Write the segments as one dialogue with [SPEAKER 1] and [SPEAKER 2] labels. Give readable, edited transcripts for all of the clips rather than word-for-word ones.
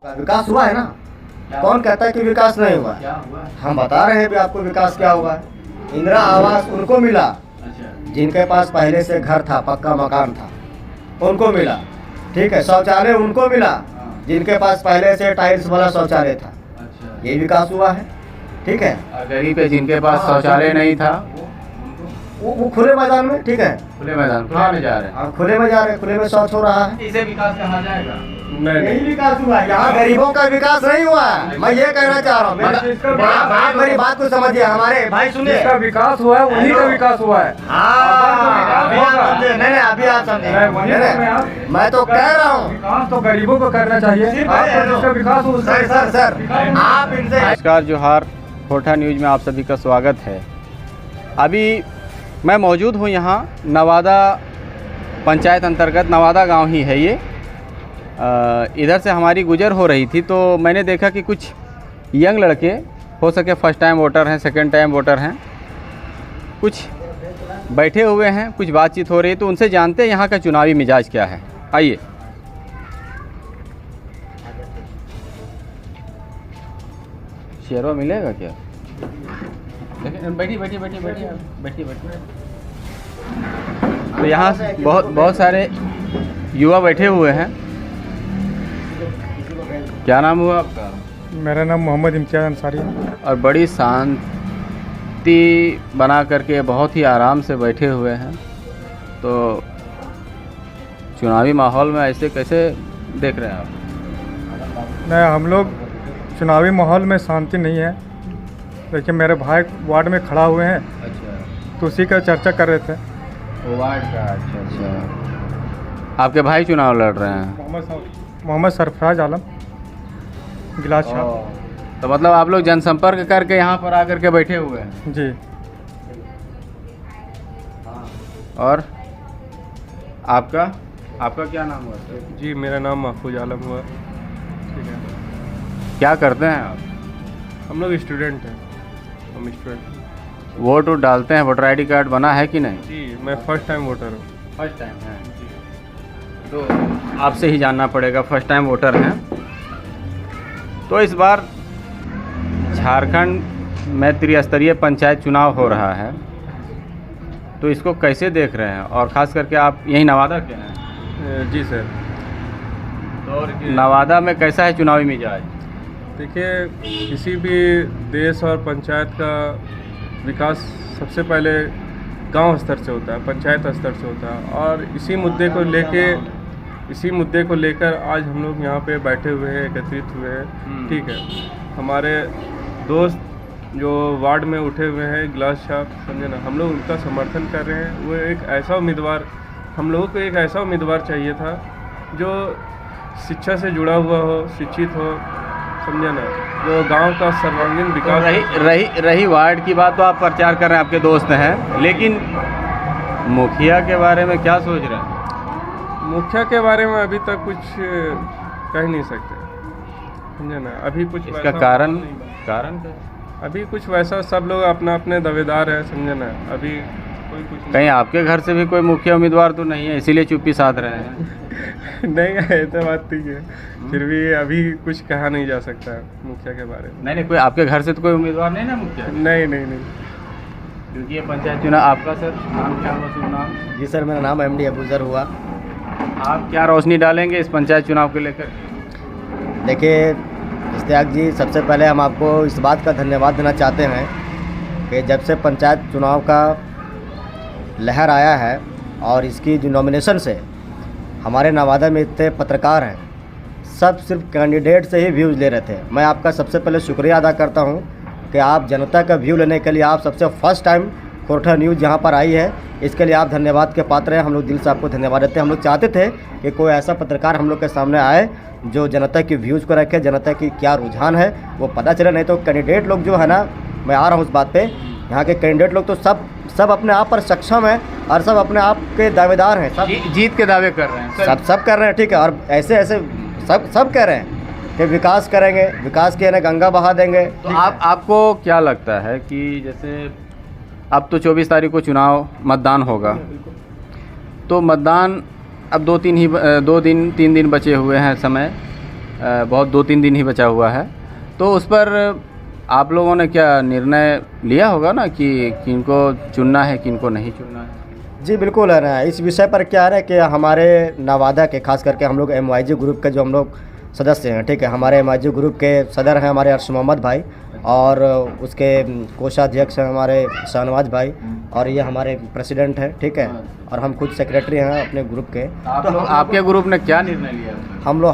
[SPEAKER 1] विकास हुआ है ना। कौन कहता है कि विकास नहीं हुआ? हम बता रहे हैं भी आपको विकास क्या हुआ है। इंदिरा आवास उनको मिला जिनके पास पहले से घर था, पक्का मकान था, उनको मिला। ठीक है, शौचालय उनको मिला जिनके पास पहले से टाइल्स वाला शौचालय था। ये विकास हुआ है। ठीक है,
[SPEAKER 2] गरीब पे जिनके पास शौचालय नहीं था
[SPEAKER 1] वो खुले मैदान में, ठीक है,
[SPEAKER 2] खुले मैदान में जा रहे हैं।
[SPEAKER 1] खुले में जा रहे हैं, खुले में शौच हो रहा है।
[SPEAKER 2] इसे विकास कहा जाएगा?
[SPEAKER 1] नहीं विकास हुआ है, यहाँ गरीबों का विकास नहीं हुआ है। मैं ये कहना चाह रहा हूँ, मेरी बात को समझिए। हमारे भाई सुनिए,
[SPEAKER 3] जिसका विकास हुआ है उन्हीं का विकास हुआ है।
[SPEAKER 1] नहीं अभी आप समझे, मैं तो कह रहा हूँ
[SPEAKER 3] विकास तो गरीबों को करना चाहिए। जिसका विकास हो
[SPEAKER 1] सर आप इनसे।
[SPEAKER 2] नमस्कार, जोहार। खोरठा न्यूज में आप सभी का स्वागत है। अभी मैं मौजूद हूँ यहाँ नवादा पंचायत अंतर्गत नवादा गांव ही है ये। इधर से हमारी गुजर हो रही थी तो मैंने देखा कि कुछ यंग लड़के, हो सके फर्स्ट टाइम वोटर हैं, सेकंड टाइम वोटर हैं, कुछ बैठे हुए हैं, कुछ बातचीत हो रही है। तो उनसे जानते हैं यहाँ का चुनावी मिजाज क्या है। आइए। शेरवा मिलेगा क्या? बैठी। तो यहाँ बहुत सारे युवा बैठे हुए हैं। क्या नाम हुआ आपका?
[SPEAKER 3] मेरा नाम मोहम्मद इम्तियाज़ अंसारी है।
[SPEAKER 2] और बड़ी शांति बना करके बहुत ही आराम से बैठे हुए हैं। तो चुनावी माहौल में ऐसे कैसे देख रहे हैं आप?
[SPEAKER 3] नहीं, हम लोग चुनावी माहौल में शांति नहीं है। देखिए, मेरे भाई वार्ड में खड़ा हुए हैं।
[SPEAKER 2] अच्छा,
[SPEAKER 3] तो उसी का चर्चा कर रहे थे।
[SPEAKER 2] वार्ड का? अच्छा। आपके भाई चुनाव लड़ रहे हैं?
[SPEAKER 3] मोहम्मद सरफराज आलम, गिलास शाह।
[SPEAKER 2] तो मतलब आप लोग जनसंपर्क करके यहाँ पर आकर के बैठे हुए हैं?
[SPEAKER 3] जी।
[SPEAKER 2] और आपका क्या नाम हुआ सर?
[SPEAKER 3] जी, मेरा नाम महफूज आलम हुआ। ठीक है।
[SPEAKER 2] क्या करते हैं आप?
[SPEAKER 3] हम लोग स्टूडेंट हैं। हम स्टूडेंट।
[SPEAKER 2] वोट डालते हैं? वोटर आईडी कार्ड बना है कि नहीं?
[SPEAKER 3] जी, मैं फर्स्ट टाइम वोटर हूँ।
[SPEAKER 2] फर्स्ट टाइम है? तो आपसे ही जानना पड़ेगा, फर्स्ट टाइम वोटर हैं। तो इस बार झारखंड में त्रिस्तरीय पंचायत चुनाव हो रहा है, तो इसको कैसे देख रहे हैं? और ख़ास करके आप यहीं नवादा के हैं?
[SPEAKER 3] जी सर।
[SPEAKER 2] तो नवादा में कैसा है चुनावी मिजाज?
[SPEAKER 3] देखिए, किसी भी देश और पंचायत का विकास सबसे पहले गांव स्तर से होता है, पंचायत स्तर से होता है। और इसी मुद्दे को लेकर आज हम लोग यहाँ पे बैठे हुए हैं, एकत्रित हुए हैं। ठीक है। हमारे दोस्त जो वार्ड में उठे हुए हैं, गिलास शाह, समझे ना, हम लोग उनका समर्थन कर रहे हैं। वो एक ऐसा उम्मीदवार, हम लोगों को एक ऐसा उम्मीदवार चाहिए था जो शिक्षा से जुड़ा हुआ हो, शिक्षित हो, समझे ना, जो गांव का सर्वांगीण विकास।
[SPEAKER 2] रही वार्ड की बात, तो आप प्रचार कर रहे हैं, आपके दोस्त हैं, लेकिन मुखिया के बारे में क्या सोच रहे हैं?
[SPEAKER 3] मुखिया के बारे में अभी तक कुछ कह नहीं सकते, समझे ना। अभी कुछ
[SPEAKER 2] इसका कारण
[SPEAKER 3] अभी कुछ वैसा, सब लोग अपना अपने दावेदार है, समझे ना। अभी कोई कुछ
[SPEAKER 2] कहीं आपके घर से भी कोई मुखिया उम्मीदवार तो नहीं है, इसीलिए चुप्पी साध रहे हैं?
[SPEAKER 3] नहीं है, तो बात ठीक है। फिर भी अभी कुछ कहा नहीं जा सकता मुखिया के बारे में।
[SPEAKER 2] नहीं, कोई आपके घर से तो कोई उम्मीदवार नहीं ना मुखिया?
[SPEAKER 3] नहीं।
[SPEAKER 2] क्योंकि ये पंचायत चुनाव। आपका सर नाम क्या हुआ? शुभ नाम?
[SPEAKER 1] जी सर, मेरा नाम MD अबूजर हुआ।
[SPEAKER 2] आप क्या रोशनी डालेंगे इस पंचायत चुनाव को लेकर?
[SPEAKER 1] देखिए इश्तियाक जी, सबसे पहले हम आपको इस बात का धन्यवाद देना चाहते हैं कि जब से पंचायत चुनाव का लहर आया है और इसकी जो नॉमिनेशन से हमारे नवादा में इतने पत्रकार हैं, सब सिर्फ कैंडिडेट से ही व्यूज़ ले रहे थे। मैं आपका सबसे पहले शुक्रिया अदा करता हूं कि आप जनता का व्यू लेने के लिए आप सबसे फर्स्ट टाइम खोरठा न्यूज़ यहाँ पर आई है। इसके लिए आप धन्यवाद के पात्र हैं। हम लोग दिल से आपको धन्यवाद देते हैं। हम लोग चाहते थे कि कोई ऐसा पत्रकार हम लोग के सामने आए जो जनता की व्यूज़ को रखे, जनता की क्या रुझान है वो पता चले। नहीं तो कैंडिडेट लोग जो है ना, मैं आ रहा हूँ उस बात पे, यहाँ के कैंडिडेट लोग तो सब अपने आप पर सक्षम है और सब अपने आप के दावेदार हैं। सब
[SPEAKER 2] जीत के दावे कर रहे हैं,
[SPEAKER 1] सब कर रहे हैं। ठीक है। और ऐसे सब कह रहे हैं कि विकास करेंगे, विकास की है गंगा बहा देंगे।
[SPEAKER 2] तो आपको क्या लगता है कि जैसे अब तो 24 तारीख को मतदान होगा, तो मतदान अब 3 दिन बचे हुए हैं समय। बहुत 2-3 दिन ही बचा हुआ है, तो उस पर आप लोगों ने क्या निर्णय लिया होगा ना कि किनको चुनना है किनको नहीं चुनना है?
[SPEAKER 1] जी बिल्कुल है ना। इस विषय पर क्या है कि हमारे नवादा के खास करके हम लोग MYG ग्रुप के जो हम लोग सदस्य हैं, ठीक है, हमारे MYG ग्रुप के सदर हैं हमारे अर्श मोहम्मद भाई, और उसके कोषाध्यक्ष हैं हमारे शाहनवाज भाई, और ये हमारे प्रेसिडेंट हैं, ठीक है, और हम खुद सेक्रेटरी हैं अपने ग्रुप के।
[SPEAKER 2] तो आपके ग्रुप ने क्या निर्णय लिया?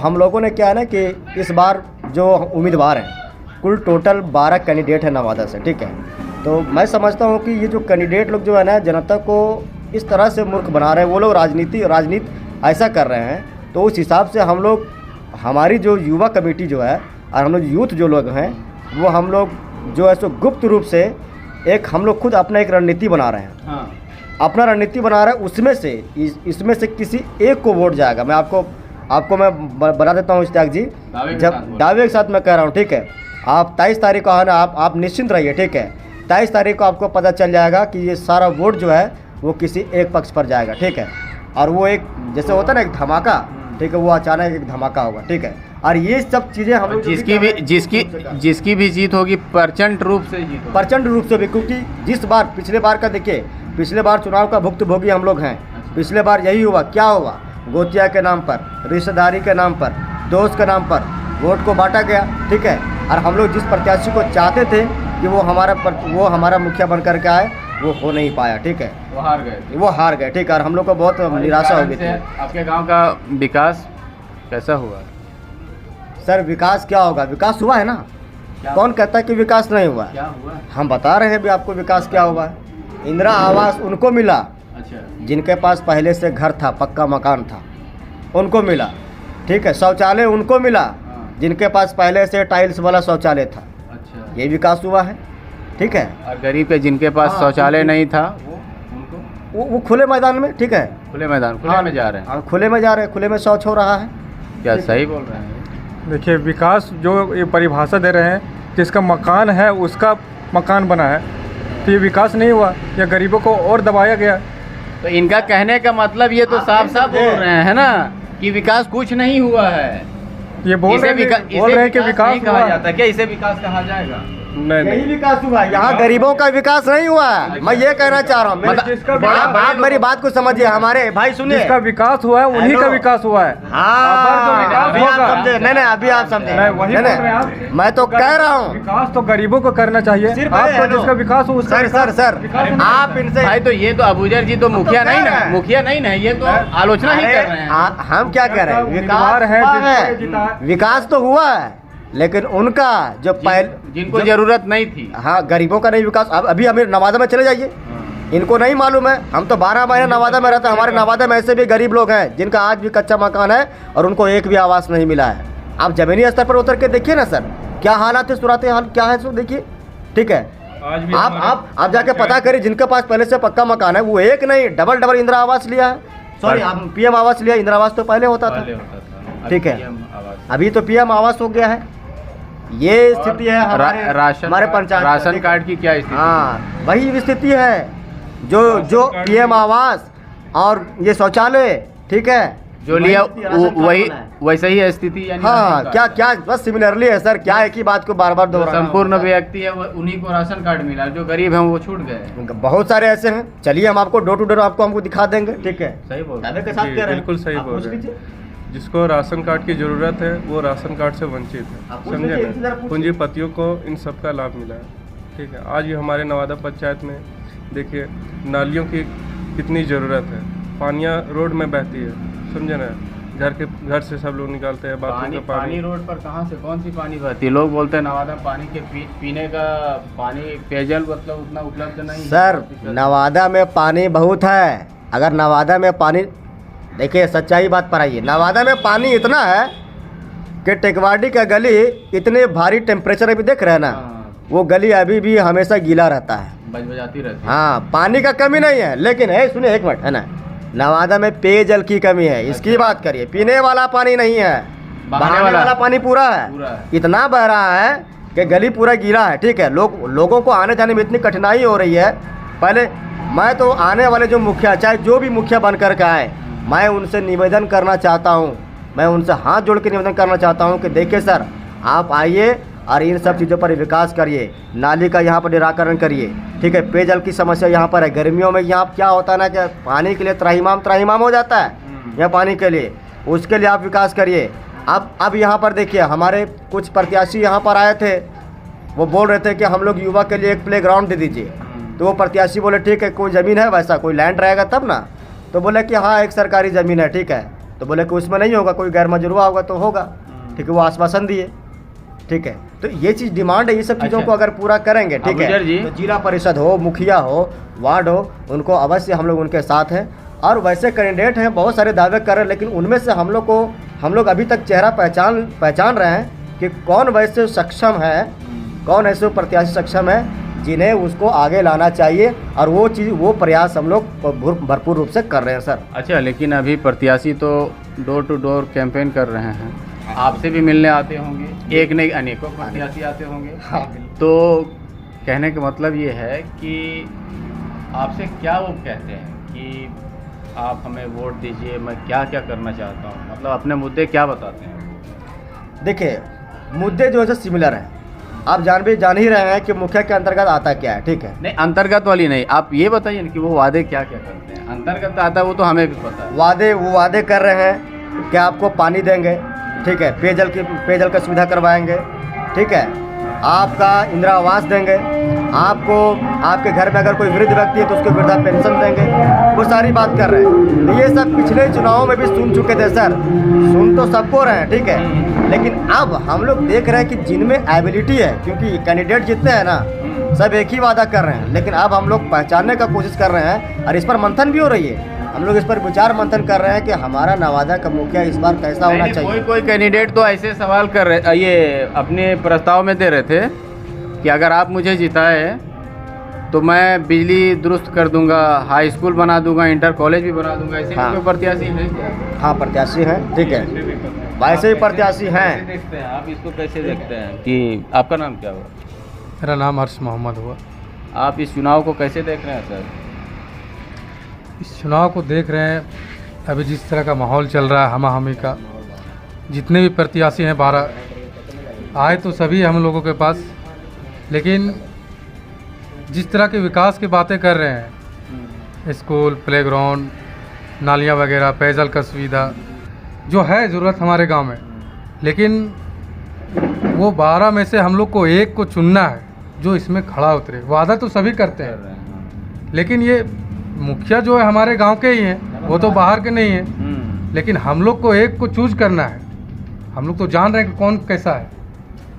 [SPEAKER 1] हम लोगों ने क्या है ना कि इस बार जो उम्मीदवार हैं, कुल टोटल 12 कैंडिडेट हैं नवादा से, ठीक है। तो मैं समझता हूँ कि ये जो कैंडिडेट लोग जो है ना, जनता को इस तरह से मूर्ख बना रहे हैं, वो लोग राजनीति ऐसा कर रहे हैं, तो उस हिसाब से हम लोग, हमारी जो युवा कमेटी जो है और हम लोग यूथ जो लोग हैं, वो हम लोग जो है सो गुप्त रूप से हम लोग खुद अपना एक रणनीति बना रहे हैं।
[SPEAKER 2] हाँ।
[SPEAKER 1] अपना रणनीति बना रहे हैं, उसमें से इसमें से किसी एक को वोट जाएगा। मैं आपको मैं बता देता हूँ इश्तियाक जी, जब दावे के साथ मैं कह रहा हूँ, ठीक है। आप 23 तारीख को है ना, आप निश्चिंत रहिए, ठीक है। 23 तारीख को आपको पता चल जाएगा कि ये सारा वोट जो है वो किसी एक पक्ष पर जाएगा, ठीक है। और वो एक जैसे होता है ना एक धमाका, ठीक है, वो अचानक एक धमाका होगा, ठीक है। और ये सब चीज़ें हम लोग
[SPEAKER 2] जिसकी भी जीत होगी प्रचंड रूप से जीत होगी।
[SPEAKER 1] प्रचंड रूप से भी, क्योंकि जिस बार पिछले बार का देखिए, पिछले बार चुनाव का भुक्तभोगी हम लोग हैं। पिछले बार यही हुआ, क्या हुआ, गोतिया के नाम पर, रिश्तेदारी के नाम पर, दोस्त के नाम पर वोट को बांटा गया, ठीक है। और हम लोग जिस प्रत्याशी को चाहते थे कि वो हमारा मुखिया बन करके आए, वो हो नहीं पाया, ठीक है,
[SPEAKER 2] वो हार गए,
[SPEAKER 1] ठीक है। और हम लोग को बहुत निराशा हो गई थी।
[SPEAKER 2] आपके गांव का विकास कैसा हुआ?
[SPEAKER 1] सर विकास क्या होगा, विकास हुआ है ना। कौन कहता है कि विकास नहीं हुआ?
[SPEAKER 2] क्या हुआ?
[SPEAKER 1] हम बता रहे हैं भी आपको विकास क्या हुआ है। इंदिरा आवास उनको मिला,
[SPEAKER 2] अच्छा,
[SPEAKER 1] जिनके पास पहले से घर था, पक्का मकान था, उनको मिला, ठीक है। शौचालय उनको मिला, जिनके पास पहले से टाइल्स वाला शौचालय था।
[SPEAKER 2] अच्छा,
[SPEAKER 1] ये विकास हुआ है, ठीक है।
[SPEAKER 2] और गरीब के जिनके पास शौचालय नहीं था
[SPEAKER 1] वो खुले मैदान में, ठीक है,
[SPEAKER 2] खुले में जा रहे हैं,
[SPEAKER 1] खुले में जा रहे हैं, खुले में शौच हो रहा है।
[SPEAKER 2] क्या सही बोल रहे हैं?
[SPEAKER 4] देखिए, विकास जो ये परिभाषा दे रहे हैं, जिसका मकान है उसका मकान बना है, तो ये विकास नहीं हुआ, या गरीबों को और दबाया गया।
[SPEAKER 2] तो इनका कहने का मतलब ये तो साफ साफ बोल रहे हैं ना कि विकास कुछ नहीं हुआ है।
[SPEAKER 4] ये बोल रहे हैं कि विकास
[SPEAKER 2] कहा जाता है, क्या इसे विकास कहा जाएगा?
[SPEAKER 1] यही विकास हुआ है, यहाँ गरीबों का विकास नहीं हुआ है। मैं ये कहना चाह रहा हूँ, आप मेरी बात को समझिए, हमारे भाई सुनिए,
[SPEAKER 4] जिसका विकास हुआ है उन्हीं का विकास हुआ है।
[SPEAKER 1] नहीं, अभी आप समझे, मैं तो कह रहा हूँ
[SPEAKER 4] विकास तो गरीबों को करना चाहिए। आपको जिसका विकास हो
[SPEAKER 1] सर आप इनसे
[SPEAKER 2] भाई, तो ये तो अबूजर जी तो मुखिया नहीं ना, ये तो आलोचना ही कर रहे हैं।
[SPEAKER 1] हम क्या कह रहे हैं, विकास तो हुआ है, लेकिन उनका जो
[SPEAKER 2] जिनको जरूरत नहीं थी,
[SPEAKER 1] हाँ, गरीबों का नहीं विकास। अब अभी हमें नवादा में चले जाइए, इनको नहीं मालूम है। हम तो 12 महीने नवादा में रहते हैं। हमारे नवादा में ऐसे भी गरीब लोग हैं जिनका आज भी कच्चा मकान है और उनको एक भी आवास नहीं मिला है। आप जमीनी स्तर पर उतर के देखिए ना सर, क्या हालात है, सूरत हाल क्या है, सो देखिए, ठीक है। आप जाके पता करिए, जिनके पास पहले से पक्का मकान है, वो एक नहीं डबल इंदिरा आवास लिया है। सॉरी, आप PM आवास लिया, इंदिरा आवास तो पहले होता था, ठीक है। अभी तो PM आवास हो गया है। ये स्थिति है हमारे पंचायत
[SPEAKER 2] राशन कार्ड की क्या स्थिति?
[SPEAKER 1] हाँ, वही स्थिति है जो PM आवास और ये शौचालय, ठीक है,
[SPEAKER 2] जो लिया वही वैसे ही स्थिति।
[SPEAKER 1] हाँ, क्या बस सिमिलरली है सर। क्या एक ही बात को बार बार दोहराना।
[SPEAKER 2] संपूर्ण व्यक्ति है उन्हीं को राशन कार्ड मिला, जो गरीब हैं वो छूट गए।
[SPEAKER 1] बहुत सारे ऐसे हैं, चलिए हम आपको डोर टू डोर हमको दिखा देंगे, ठीक है।
[SPEAKER 2] सही बोल रहे
[SPEAKER 3] हैं, बिल्कुल सही बोल रहे हैं। जिसको राशन कार्ड की ज़रूरत है वो राशन कार्ड से वंचित है, समझे ना। पूंजीपतियों को इन सब का लाभ मिला है, ठीक है। आज भी हमारे नवादा पंचायत में देखिए, नालियों की कितनी ज़रूरत है, पानियाँ रोड में बहती है, समझे ना। घर से सब लोग निकालते हैं बाथरूम का
[SPEAKER 2] पानी रोड पर कहाँ से कौन सी पानी बहती है? लोग बोलते हैं नवादा पानी के पीने का पानी, पेयजल मतलब उतना उपलब्ध नहीं।
[SPEAKER 1] सर नवादा में पानी बहुत है। अगर नवादा में पानी, देखिए सच्चाई बात पर आइए, नवादा में पानी इतना है कि टेकवाडी का गली इतने भारी टेम्परेचर अभी देख रहे हैं ना, वो गली अभी भी हमेशा गीला रहता है,
[SPEAKER 2] बजबजाती रहती है।
[SPEAKER 1] हाँ, पानी का कमी नहीं है, लेकिन है, सुनिए एक मिनट, है ना, नवादा में पेयजल की कमी है, इसकी बात करिए। पीने वाला पानी नहीं है, बहाने वाला पानी पूरा है। इतना बह रहा है कि गली पूरा गीला है, ठीक है। लोगों को आने जाने में इतनी कठिनाई हो रही है। पहले मैं तो आने वाले जो मुखिया, चाहे जो भी मुखिया बन कर के आए, मैं उनसे निवेदन करना चाहता हूं मैं उनसे हाथ जोड़ के निवेदन करना चाहता हूँ कि देखिए सर, आप आइए और इन सब चीज़ों पर विकास करिए, नाली का यहाँ पर निराकरण करिए, ठीक है। पेयजल की समस्या यहाँ पर है, गर्मियों में यहाँ क्या होता है ना कि पानी के लिए त्राहिमाम हो जाता है यहाँ पानी के लिए, उसके लिए आप विकास करिए। अब यहाँ पर देखिए, हमारे कुछ प्रत्याशी यहाँ पर आए थे, वो बोल रहे थे कि हम लोग युवा के लिए एक प्ले ग्राउंड दे दीजिए। तो वो प्रत्याशी बोले ठीक है, कोई ज़मीन है वैसा, कोई लैंड रहेगा तब ना। तो बोले कि हाँ एक सरकारी ज़मीन है, ठीक है। तो बोले कि उसमें नहीं होगा, कोई गैर मजरूआ होगा तो होगा, ठीक है। वो आश्वासन दिए, ठीक है। तो ये चीज़ डिमांड है, ये सब चीज़ों को अगर पूरा करेंगे, ठीक है, तो जिला परिषद हो, मुखिया हो, वार्ड हो, उनको अवश्य हम लोग उनके साथ हैं। और वैसे कैंडिडेट हैं, बहुत सारे दावे कर रहे हैं, लेकिन उनमें से हम लोग अभी तक चेहरा पहचान रहे हैं कि कौन वैसे सक्षम है, कौन ऐसे प्रत्याशी सक्षम है जिन्हें उसको आगे लाना चाहिए, और वो प्रयास हम लोग भरपूर रूप से कर रहे हैं सर।
[SPEAKER 2] अच्छा, लेकिन अभी प्रत्याशी तो डोर टू डोर कैंपेन कर रहे हैं, आपसे भी मिलने आते होंगे, एक नहीं अनेकों प्रत्याशी आते होंगे।
[SPEAKER 1] हाँ।
[SPEAKER 2] तो कहने का मतलब ये है कि आपसे क्या वो कहते हैं कि आप हमें वोट दीजिए, मैं क्या क्या करना चाहता हूँ, मतलब अपने मुद्दे क्या बताते हैं?
[SPEAKER 1] देखिए, मुद्दे जो है सिमिलर हैं, आप जान ही रहे हैं कि मुखिया के अंतर्गत आता क्या है, ठीक है।
[SPEAKER 2] नहीं, अंतर्गत वाली नहीं, आप ये बताइए ना कि वो वादे क्या क्या करते हैं। अंतर्गत आता है वो तो हमें भी पता है।
[SPEAKER 1] वो वादे कर रहे हैं कि आपको पानी देंगे, ठीक है, पेयजल का सुविधा करवाएंगे, ठीक है, आपका इंदिरा आवास देंगे, आपको आपके घर में अगर कोई वृद्ध व्यक्ति है तो उसको वृद्धा पेंशन देंगे, वो सारी बात कर रहे हैं। तो ये सब पिछले चुनावों में भी सुन चुके थे सर, सुन तो सबको रहे हैं, ठीक है। लेकिन अब हम लोग देख रहे हैं कि जिनमें एबिलिटी है, क्योंकि कैंडिडेट जितने हैं ना सब एक ही वादा कर रहे हैं, लेकिन अब हम लोग पहचानने का कोशिश कर रहे हैं और इस पर मंथन भी हो रही है। हम लोग इस पर विचार मंथन कर रहे हैं कि हमारा नवादा का मुखिया इस बार कैसा होना चाहिए।
[SPEAKER 2] कोई कैंडिडेट तो ऐसे सवाल कर रहे, ये अपने प्रस्ताव में दे रहे थे कि अगर आप मुझे जिताए तो मैं बिजली दुरुस्त कर दूंगा, हाई स्कूल बना दूंगा, इंटर कॉलेज भी बना दूंगा। ऐसे
[SPEAKER 1] हाँ।
[SPEAKER 2] कोई प्रत्याशी हैं क्या?
[SPEAKER 1] हाँ, प्रत्याशी हैं, ठीक है, वैसे ही प्रत्याशी हैं।
[SPEAKER 2] देखते हैं आप इसको कैसे देखते हैं कि आपका नाम क्या हुआ?
[SPEAKER 4] मेरा नाम हर्ष मोहम्मद हुआ।
[SPEAKER 2] आप इस चुनाव को कैसे देख रहे हैं सर?
[SPEAKER 4] इस चुनाव को देख रहे हैं, अभी जिस तरह का माहौल चल रहा है हमाहमी का, जितने भी प्रत्याशी हैं 12 आए तो सभी हम लोगों के पास, लेकिन जिस तरह के विकास की बातें कर रहे हैं, स्कूल, प्लेग्राउंड, नालियाँ वगैरह, पेयजल का सुविधा जो है ज़रूरत हमारे गांव में, लेकिन वो 12 में से हम लोग को एक को चुनना है जो इसमें खड़ा उतरे। वादा तो सभी करते हैं, लेकिन ये मुखिया जो है हमारे गांव के ही हैं, वो तो बाहर के नहीं हैं, लेकिन हम लोग को एक को चूज करना है। हम लोग तो जान रहे हैं कि कौन कैसा है,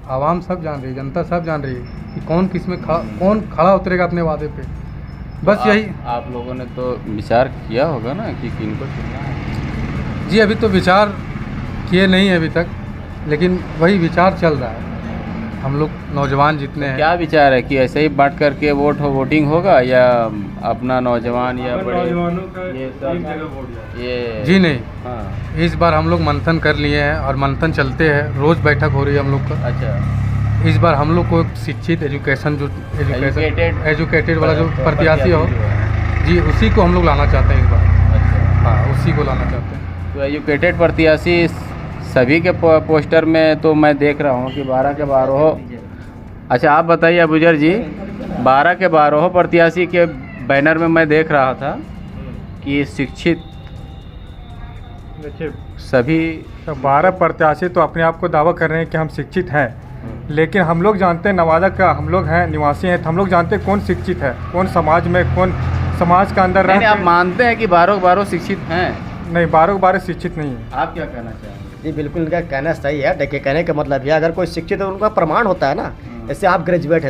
[SPEAKER 4] आवाम सब जान रही है, जनता सब जान रही है कि कौन किसमें कौन खड़ा उतरेगा अपने वादे पे। बस
[SPEAKER 2] तो
[SPEAKER 4] यही।
[SPEAKER 2] आप लोगों ने तो विचार किया होगा ना कि किनको चुनना है?
[SPEAKER 4] जी, अभी तो विचार किए नहीं है अभी तक, लेकिन वही विचार चल रहा है। हम लोग नौजवान जितने हैं,
[SPEAKER 2] क्या विचार है कि ऐसे ही बांट करके वोटिंग होगा, या अपना नौजवान या बड़े
[SPEAKER 3] नौजवानों का
[SPEAKER 2] ये
[SPEAKER 3] एक
[SPEAKER 2] सब
[SPEAKER 3] जगह वोट जाए?
[SPEAKER 2] ये
[SPEAKER 4] जी नहीं,
[SPEAKER 2] हाँ,
[SPEAKER 4] इस बार हम लोग मंथन कर लिए हैं और मंथन चलते हैं, रोज़ बैठक हो रही है हम लोग का।
[SPEAKER 2] अच्छा,
[SPEAKER 4] इस बार हम लोग को एक शिक्षित
[SPEAKER 2] Educated
[SPEAKER 4] एजुकेटेड वाला जो प्रत्याशी हो जी, उसी को हम लोग लाना चाहते हैं इस बार।
[SPEAKER 2] अच्छा,
[SPEAKER 4] हाँ, उसी को लाना चाहते हैं।
[SPEAKER 2] तो एजुकेटेड प्रत्याशी सभी के पोस्टर में तो मैं देख रहा हूँ कि 12 के 12। अच्छा, आप बताइए अबूजर जी, 12 के 12 प्रत्याशी के बैनर में मैं देख रहा था कि शिक्षित
[SPEAKER 4] देखिए,
[SPEAKER 2] सभी
[SPEAKER 4] 12 प्रत्याशी तो अपने आप को दावा कर रहे हैं कि हम शिक्षित हैं, लेकिन हम लोग जानते हैं नवादा का हम लोग हैं, निवासी हैं, तो हम लोग जानते हैं कौन शिक्षित है, कौन समाज में, कौन समाज का अंदर
[SPEAKER 2] नहीं,
[SPEAKER 4] रह
[SPEAKER 2] आप मानते हैं कि 12 के 12 शिक्षित हैं?
[SPEAKER 4] नहीं, 12 के 12 शिक्षित नहीं है।
[SPEAKER 2] आप क्या कहना चाहेंगे?
[SPEAKER 1] जी बिल्कुल, इनका कहना सही है। देखिए, कहने का मतलब ये, अगर कोई शिक्षित है उनका प्रमाण होता है ना, जैसे आप ग्रेजुएट है